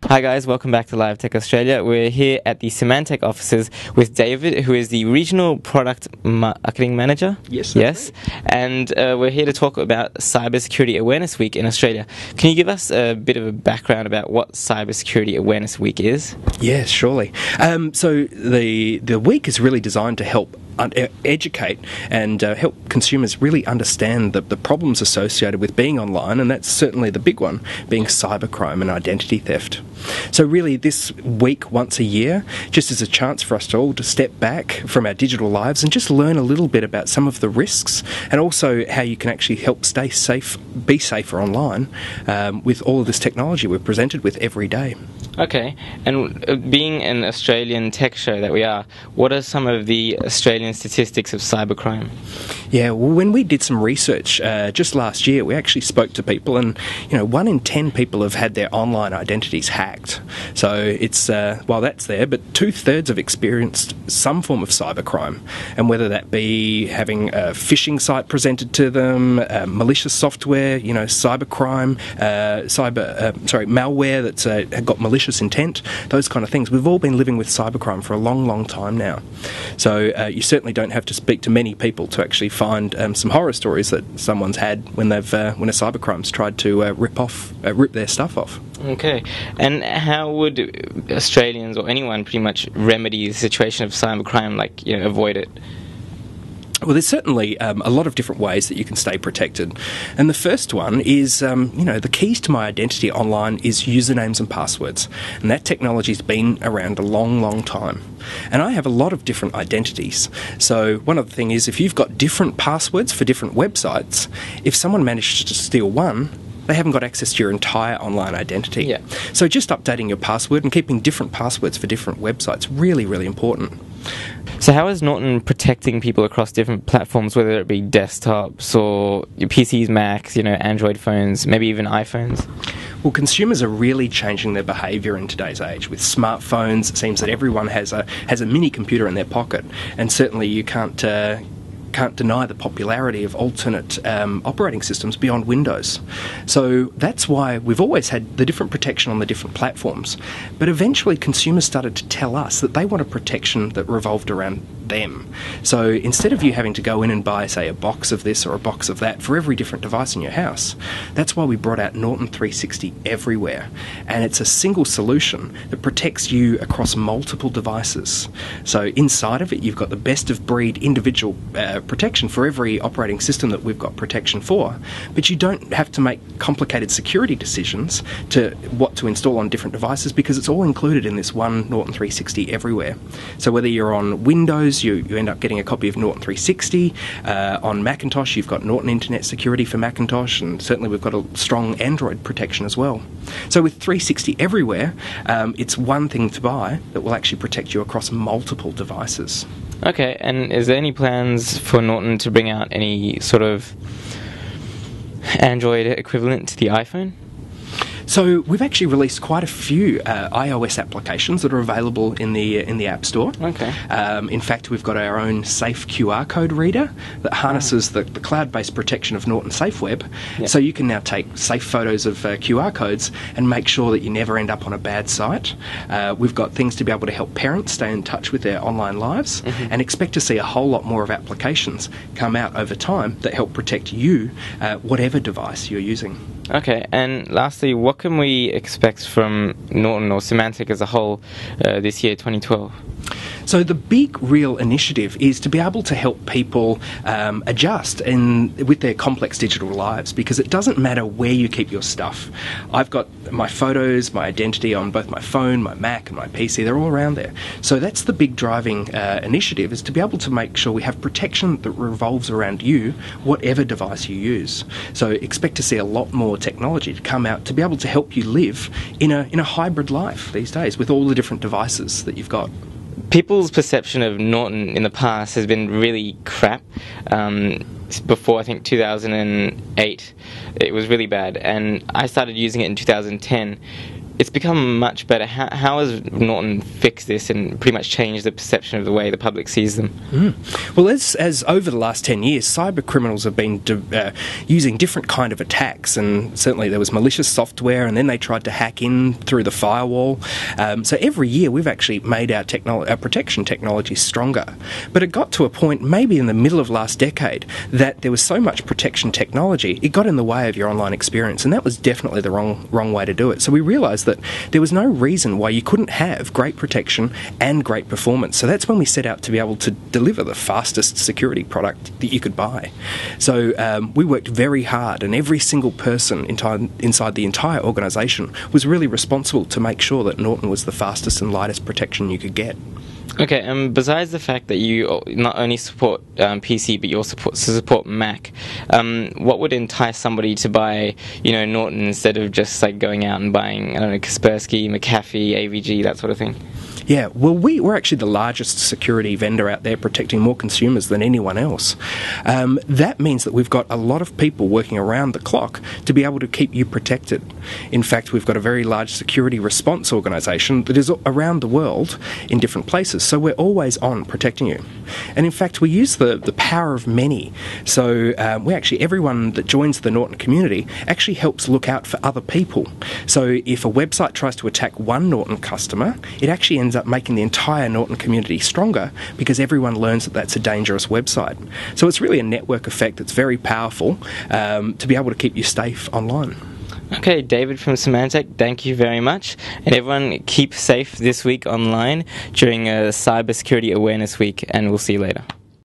Hi guys, welcome back to Live Tech Australia. We're here at the Symantec offices with David, who is the Regional Product Marketing Manager. Yes. Yes. And we're here to talk about Cybersecurity Awareness Week in Australia. Can you give us a bit of a background about what Cybersecurity Awareness Week is? Yes, surely. So the week is really designed to help educate and help consumers really understand the problems associated with being online, and that's certainly the big one, being cybercrime and identity theft. So really this week once a year just is a chance for us all to step back from our digital lives and just learn a little bit about some of the risks and also how you can actually help stay safe, be safer online with all of this technology we're presented with every day. Okay, and being an Australian tech show that we are, what are some of the Australian statistics of cybercrime? Yeah, well, when we did some research just last year, we actually spoke to people, and 1 in 10 people have had their online identities hacked. So it's while that's there, but 2/3 have experienced some form of cybercrime, and whether that be having a phishing site presented to them, malicious software, cybercrime, malware that's got malicious intent, those kind of things. We've all been living with cybercrime for a long, long time now. So you certainly don't have to speak to many people to actually find some horror stories that someone's had when a cybercrime's tried to rip their stuff off. Okay, and how would Australians or anyone pretty much remedy the situation of cybercrime, avoid it? Well, there's certainly a lot of different ways that you can stay protected. And the first one is, the keys to my identity online is usernames and passwords. And that technology's been around a long, long time. And I have a lot of different identities. So one of the things is if you've got different passwords for different websites, if someone managed to steal one, they haven't got access to your entire online identity. Yeah. So just updating your password and keeping different passwords for different websites, really, really important. So how is Norton protecting people across different platforms, whether it be desktops or your PCs, Macs, Android phones, maybe even iPhones? Well, consumers are really changing their behaviour in today's age. With smartphones, it seems that everyone has a mini computer in their pocket, and certainly you can't deny the popularity of alternate operating systems beyond Windows. So that's why we've always had the different protection on the different platforms. But eventually consumers started to tell us that they want a protection that revolved around them. So instead of you having to go in and buy, say, a box of this or a box of that for every different device in your house, that's why we brought out Norton 360 Everywhere. And it's a single solution that protects you across multiple devices. So inside of it, you've got the best of breed individual protection for every operating system that we've got protection for, but you don't have to make complicated security decisions to what to install on different devices because it's all included in this one Norton 360 Everywhere. So whether you're on Windows, you end up getting a copy of Norton 360. On Macintosh, you've got Norton Internet Security for Macintosh, and certainly we've got a strong Android protection as well. So with 360 Everywhere, it's one thing to buy that will actually protect you across multiple devices. Okay, and is there any plans for Norton to bring out any sort of Android equivalent to the iPhone? So we've actually released quite a few iOS applications that are available in the App Store. Okay. In fact, we've got our own safe QR code reader that harnesses the cloud-based protection of Norton SafeWeb. Yep. So you can now take safe photos of QR codes and make sure that you never end up on a bad site. We've got things to be able to help parents stay in touch with their online lives, and expect to see a whole lot more of applications come out over time that help protect you, whatever device you're using. Okay, and lastly, what can we expect from Norton or Symantec as a whole this year, 2012? So the big real initiative is to be able to help people adjust with their complex digital lives, because it doesn't matter where you keep your stuff. I've got my photos, my identity on both my phone, my Mac and my PC, they're all around there. So that's the big driving initiative, is to be able to make sure we have protection that revolves around you, whatever device you use. So expect to see a lot more technology to come out to be able to help you live in a hybrid life these days with all the different devices that you've got. People's perception of Norton in the past has been really crap. Before, I think, 2008, it was really bad, and I started using it in 2010. it's become much better. How has Norton fixed this and pretty much changed the perception of the way the public sees them? Well, as over the last 10 years, cyber criminals have been using different kind of attacks, and certainly there was malicious software, and then they tried to hack in through the firewall. So every year we've actually made our protection technology stronger. But it got to a point, maybe in the middle of last decade, that there was so much protection technology, it got in the way of your online experience, and that was definitely the wrong way to do it. So we realised that there was no reason why you couldn't have great protection and great performance. So that's when we set out to be able to deliver the fastest security product that you could buy. So we worked very hard, and every single person inside the entire organisation was really responsible to make sure that Norton was the fastest and lightest protection you could get. Okay, besides the fact that you not only support PC, but you also support Mac, what would entice somebody to buy, Norton instead of just like going out and buying, I don't know, Kaspersky, McAfee, AVG, that sort of thing? Yeah, well, we're actually the largest security vendor out there, protecting more consumers than anyone else. That means that we've got a lot of people working around the clock to be able to keep you protected. In fact, we've got a very large security response organisation that is around the world in different places, so we're always on protecting you. And in fact, we use the power of many. So everyone that joins the Norton community actually helps look out for other people. So if a website tries to attack one Norton customer, it actually ends up making the entire Norton community stronger because everyone learns that that's a dangerous website. So it's really a network effect that's very powerful to be able to keep you safe online. Okay, David from Symantec, thank you very much. And everyone, keep safe this week online during Cybersecurity Awareness Week, and we'll see you later.